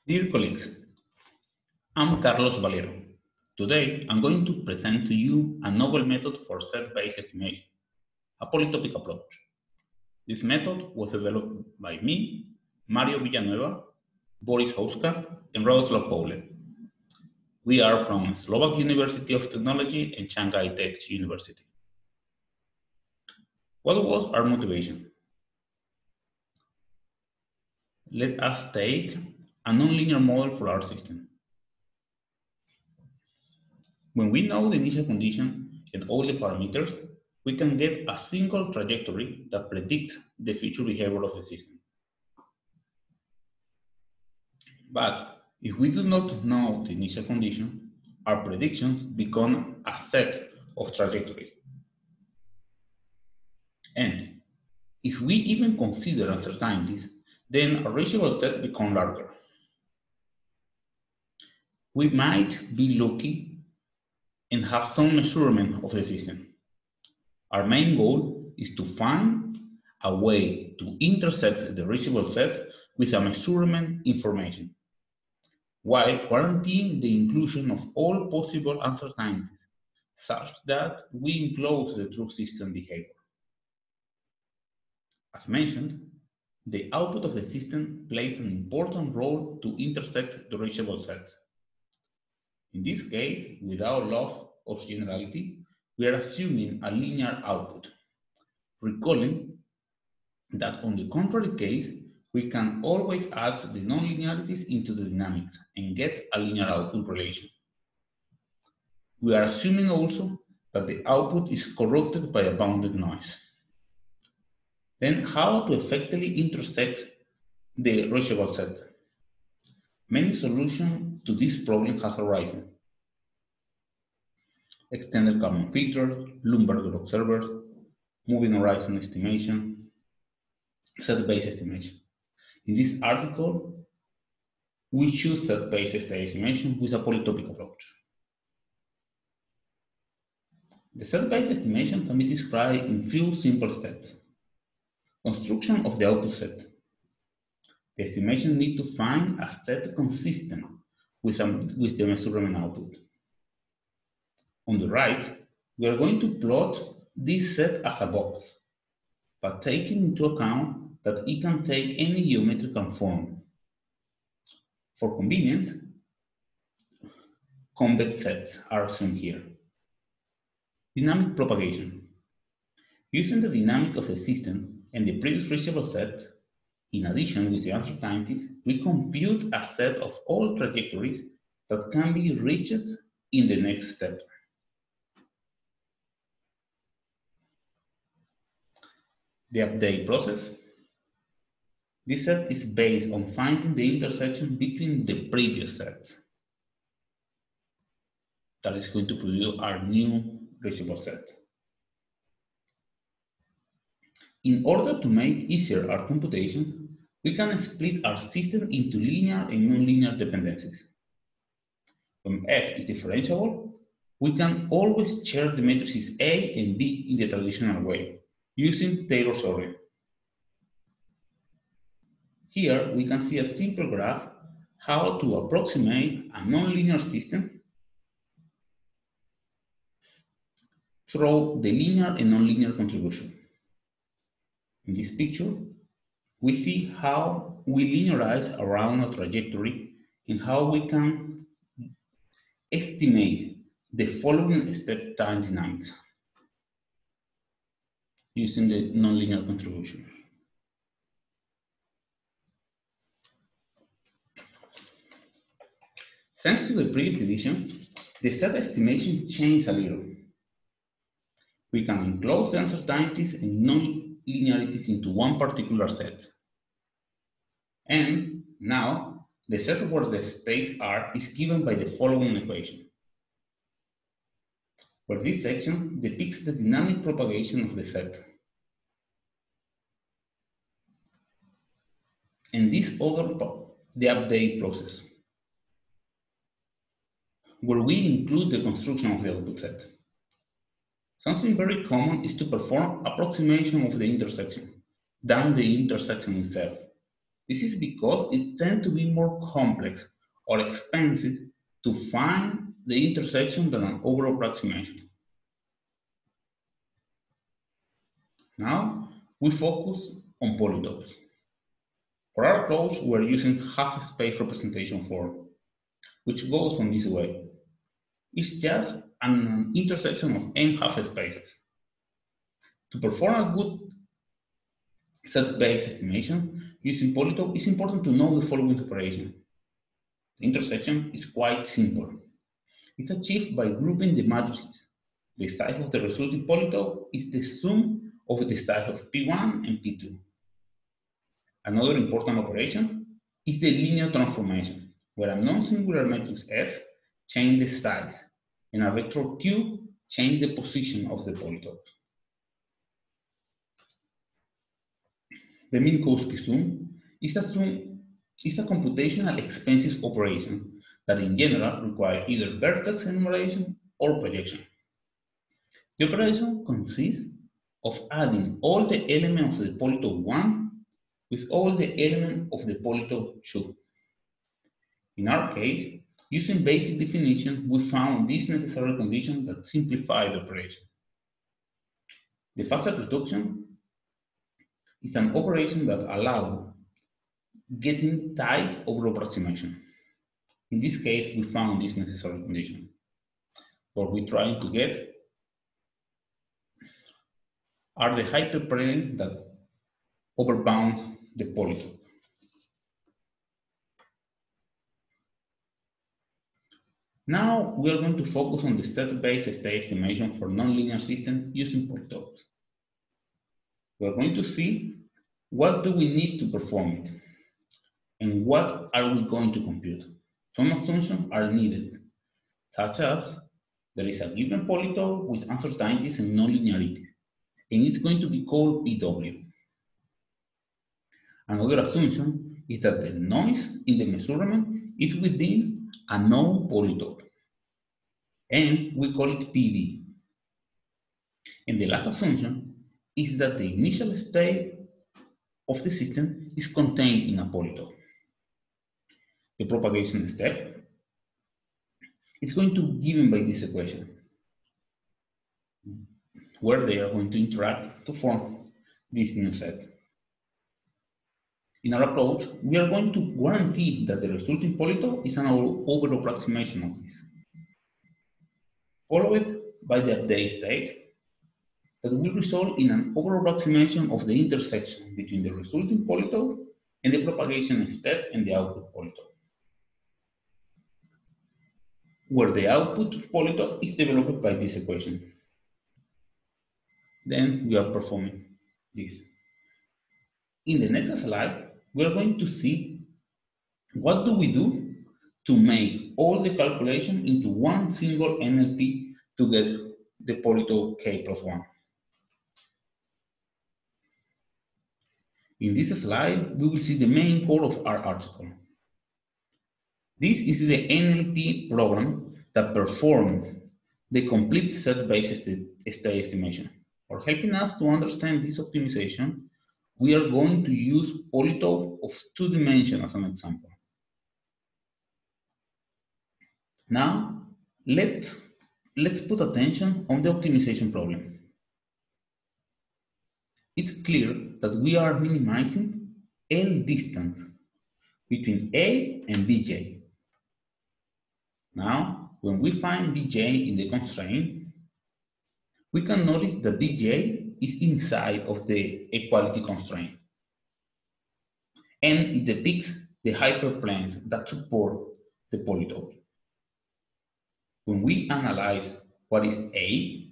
Dear colleagues, I'm Carlos Valero. Today, I'm going to present to you a novel method for set-based estimation, a polytopic approach. This method was developed by me, Mario Villanueva, Boris Houska, and Radoslav Paulen. We are from Slovak University of Technology and Shanghai Tech University. What was our motivation? Let us take a nonlinear model for our system. When we know the initial condition and all the parameters, we can get a single trajectory that predicts the future behavior of the system. But if we do not know the initial condition, our predictions become a set of trajectories. And if we even consider uncertainties, then a reachable set becomes larger. We might be lucky and have some measurement of the system. Our main goal is to find a way to intersect the reachable set with a measurement information, while guaranteeing the inclusion of all possible uncertainties, such that we enclose the true system behavior. As mentioned, the output of the system plays an important role to intersect the reachable set. In this case, without law of generality, we are assuming a linear output, recalling that on the contrary case, we can always add the nonlinearities into the dynamics and get a linear output relation. We are assuming also that the output is corrupted by a bounded noise. Then how to effectively intersect the reachable set? Many solutions to this problem have arisen. Extended Kalman filters, Lumberger observers, moving horizon estimation, set-based estimation. In this article, we choose set-based estimation with a polytopic approach. The set-based estimation can be described in few simple steps. Construction of the output set. The estimation needs to find a set consistent with the measurement output. On the right, we are going to plot this set as a box, but taking into account that it can take any geometrical form. For convenience, convex sets are shown here. Dynamic propagation. Using the dynamic of the system and the previous reachable set, in addition with the uncertainties, we compute a set of all trajectories that can be reached in the next step. The update process. This set is based on finding the intersection between the previous set. That is going to produce our new reachable set. In order to make easier our computation, we can split our system into linear and nonlinear dependencies. When f is differentiable, we can always share the matrices A and B in the traditional way, using Taylor's order. Here we can see a simple graph how to approximate a nonlinear system through the linear and nonlinear contribution. In this picture, we see how we linearize around a trajectory and how we can estimate the following step time dynamics using the nonlinear contribution. Thanks to the previous division, the set estimation changed a little. We can enclose the uncertainties and non-linearities into one particular set. And now, the set where the states are is given by the following equation, where this section depicts the dynamic propagation of the set. And this other part, the update process, where we include the construction of the output set. Something very common is to perform approximation of the intersection than the intersection itself. This is because it tends to be more complex or expensive to find the intersection than an over approximation. Now, we focus on polytopes. For our approach, we're using half-space representation form, which goes on this way. It's just an intersection of n half-spaces. To perform a good set-based estimation using Polytope, it's important to know the following operation. The intersection is quite simple. It's achieved by grouping the matrices. The size of the resulting polytope is the sum of the size of P1 and P2. Another important operation is the linear transformation, where a non-singular matrix S changes the size and a vector Q changes the position of the polytope. The Minkowski sum is a computational expensive operation that in general requires either vertex enumeration or projection. The operation consists of adding all the elements of the polytope 1 with all the elements of the polytope 2. In our case, using basic definition, we found this necessary condition that simplifies the operation. The facet reduction is an operation that allows getting tight over approximation. In this case, we found this necessary condition. What we're trying to get are the hyperplane that overbound the polytope. Now we are going to focus on the set-based state estimation for nonlinear systems using polytopes. We are going to see what do we need to perform it and what are we going to compute. Some assumptions are needed, such as there is a given polytope with uncertainties and nonlinearity, and it's going to be called PW. Another assumption is that the noise in the measurement is within a known polytope, and we call it PD. And the last assumption is that the initial state of the system is contained in a polytope. The propagation step is going to be given by this equation, where they are going to interact to form this new set. In our approach, we are going to guarantee that the resulting polytope is an over approximation of this, followed by the update state that will result in an over approximation of the intersection between the resulting polytope and the propagation step and the output polytope, where the output polytope is developed by this equation. Then we are performing this. In the next slide, we are going to see what do we do to make all the calculation into one single NLP to get the polytope K plus 1. In this slide, we will see the main core of our article. This is the NLP program that performs the complete set-based state estimation. For helping us to understand this optimization, we are going to use polytope of 2 dimensions as an example. Now, let's put attention on the optimization problem. It's clear that we are minimizing L distance between A and Bj. Now, when we find Bj in the constraint, we can notice that Bj is inside of the equality constraint, and it depicts the hyperplanes that support the polytope. When we analyze what is A,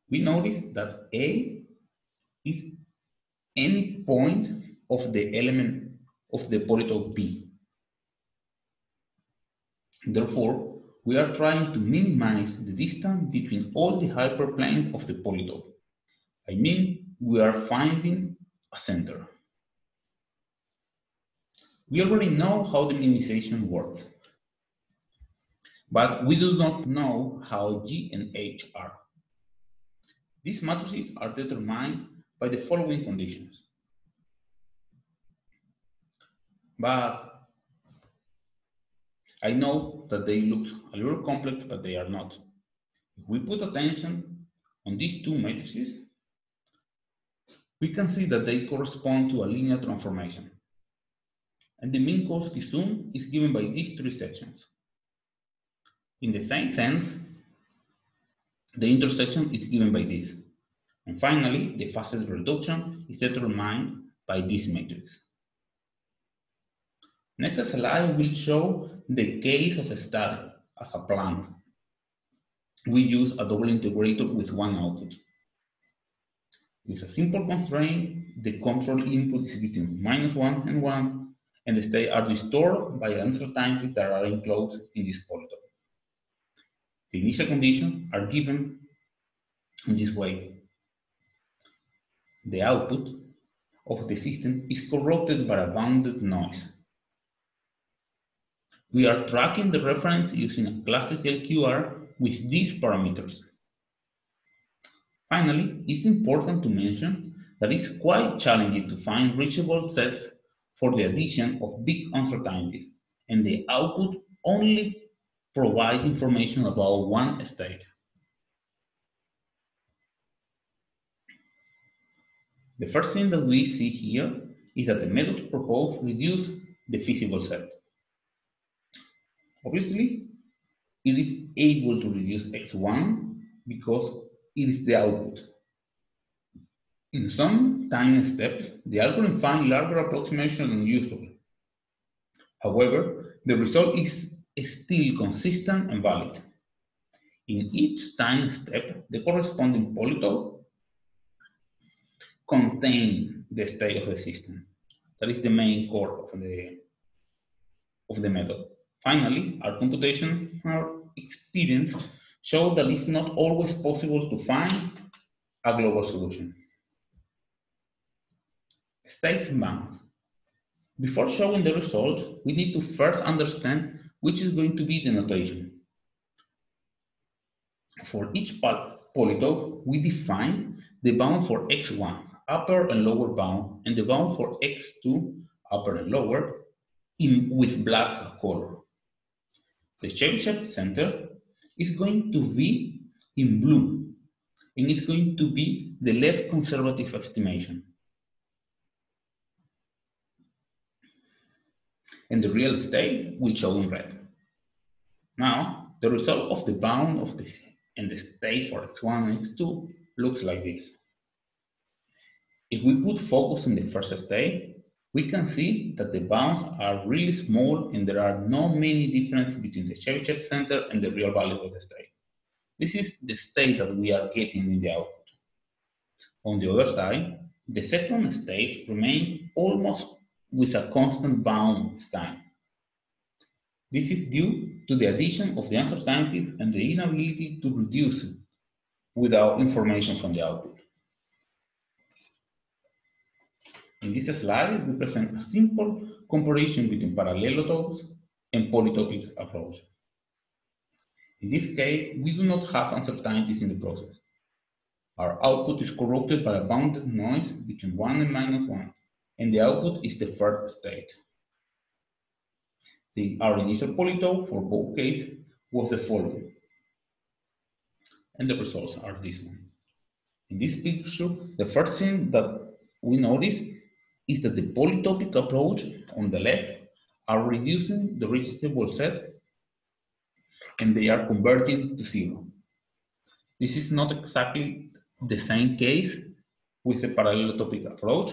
we notice that A is any point of the element of the polytope P. Therefore, we are trying to minimize the distance between all the hyperplanes of the polytope. I mean, we are finding a center. We already know how the minimization works, but we do not know how G and H are. These matrices are determined by the following conditions. but I know that they look a little complex, but they are not. If we put attention on these two matrices, we can see that they correspond to a linear transformation. And the mean Houska sum is given by these three sections. In the same sense, the intersection is given by this. And finally, the fastest reduction is determined by this matrix. Next slide will show the case of a study as a plant. We use a double integrator with one output. With a simple constraint, the control input is between -1 and 1, and the states are stored by uncertainties that are enclosed in this polytope. The initial conditions are given in this way. The output of the system is corrupted by a bounded noise. We are tracking the reference using a classical QR with these parameters. Finally, it's important to mention that it's quite challenging to find reachable sets for the addition of big uncertainties, and the output only provides information about one state. The first thing that we see here is that the method proposed reduces the feasible set. Obviously, it is able to reduce x1 because it is the output. In some time steps, the algorithm finds larger approximation than usual. However, the result is still consistent and valid. In each time step, the corresponding polytope contains the state of the system. That is the main core of the method. Finally, our computational experience showed that it's not always possible to find a global solution. States and bounds. Before showing the results, we need to first understand which is going to be the notation. For each polytope, we define the bound for x1, upper and lower bound, and the bound for x2, upper and lower, with black color. The Chebyshev center is going to be in blue, and it's going to be the less conservative estimation. And the real state will show in red. Now, the result of the bound and the state for x1 and x2 looks like this. If we put focus on the first state, we can see that the bounds are really small and there are not many differences between the Chebyshev center and the real value of the state. This is the state that we are getting in the output. On the other side, the second state remains almost with a constant bound time. This is due to the addition of the uncertainties and the inability to reduce it without information from the output. In this slide, we present a simple comparison between parallelotopes and polytopic approach. In this case, we do not have uncertainties in the process. Our output is corrupted by a bounded noise between 1 and -1, and the output is the third state. Our initial polytope for both cases was the following. And the results are this one. In this picture, the first thing that we notice is that the polytopic approach on the left are reducing the reachable set and they are converting to 0. This is not exactly the same case with the parallelotopic approach,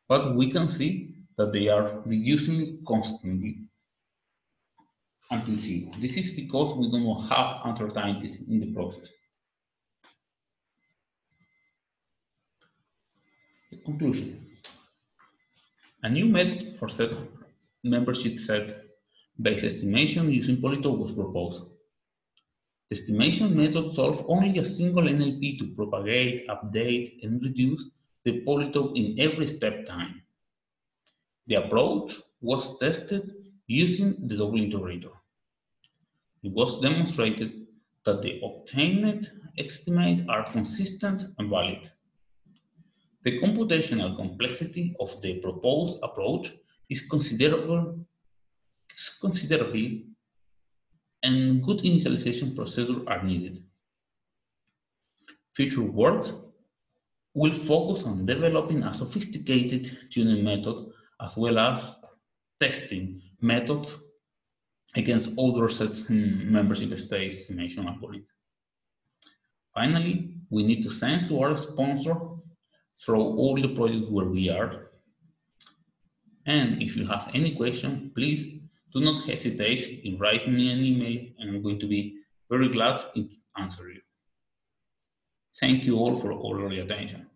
but we can see that they are reducing constantly until 0. This is because we do not have uncertainties in the process. The conclusion. A new method for membership set-based estimation using Polytope was proposed. The estimation method solves only a single NLP to propagate, update, and reduce the polytope in every step time. The approach was tested using the double integrator. It was demonstrated that the obtained estimates are consistent and valid. The computational complexity of the proposed approach is considerable, and good initialization procedures are needed. Future work will focus on developing a sophisticated tuning method as well as testing methods against other sets membership states mentioned above. Finally, we need to thank to our sponsor through all the projects where we are. And if you have any question, please do not hesitate in writing me an email, and I'm going to be very glad to answer you. Thank you all for all your attention.